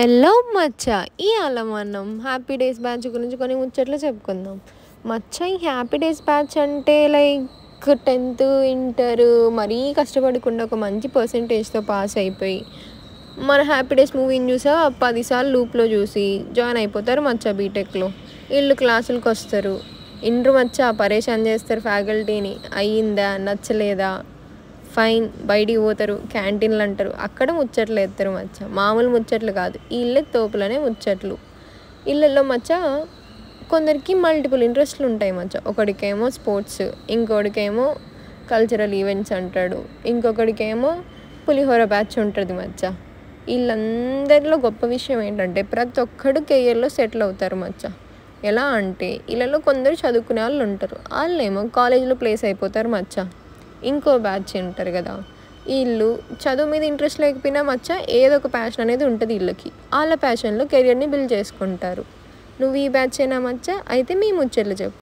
Hello మచ్చ. ఇవాళ మనం హ్యాపీ డేస్ బ్యాచ్ గురించి కొన్ని ముచ్చట్లు చెప్పుకుందాం. మచ్చ ఈ హ్యాపీ డేస్ బ్యాచ్ అంటే లైక్ 10th ఇంటర్ మరీ కష్టపడకుండా ఒక మంచి పర్సంటేజ్తో పాస్ అయిపోయి మన హ్యాపీ డేస్ మూవీని చూసా 10 సార్లు లూప్లో చూసి జాయిన్ అయిపోతారు మచ్చ బీటెక్లో. వీళ్ళు క్లాసులకు వస్తారు, ఇంటర్ మచ్చ పరేషాన్ చేస్తారు ఫ్యాకల్టీని. అయ్యిందా, నచ్చలేదా, ఫైన్, బయటికి పోతారు, క్యాంటీన్లు అంటారు, అక్కడ ముచ్చట్లు ఎత్తారు మచ్చ. మామూలు ముచ్చట్లు కాదు, ఇళ్ళే తోపులనే ముచ్చట్లు. ఇళ్ళల్లో మచ్చ కొందరికి మల్టిపుల్ ఇంట్రెస్ట్లు ఉంటాయి మచ్చ. ఒకడికేమో స్పోర్ట్స్, ఇంకొకడికేమో కల్చరల్ ఈవెంట్స్ అంటాడు, ఇంకొకడికేమో పులిహోర బ్యాచ్ ఉంటుంది మచ్చ. వీళ్ళందరిలో గొప్ప విషయం ఏంటంటే ప్రతి ఒక్కడు కెరియర్లో సెటిల్ అవుతారు మచ్చ. ఎలా అంటే వీళ్ళలో కొందరు చదువుకునే వాళ్ళు ఉంటారు, వాళ్ళేమో కాలేజీలో ప్లేస్ అయిపోతారు మచ్చ. ఇంకో బ్యాచ్ ఉంటారు కదా, వీళ్ళు చదువు మీద ఇంట్రెస్ట్ లేకపోయినా మచ్చ ఏదో ఒక ప్యాషన్ అనేది ఉంటుంది వీళ్ళకి. వాళ్ళ ప్యాషన్లో కెరియర్ని బిల్డ్ చేసుకుంటారు. నువ్వు ఈ బ్యాచ్ అయినా మచ్చ? అయితే మీ ముచ్చట్లు చెప్పు.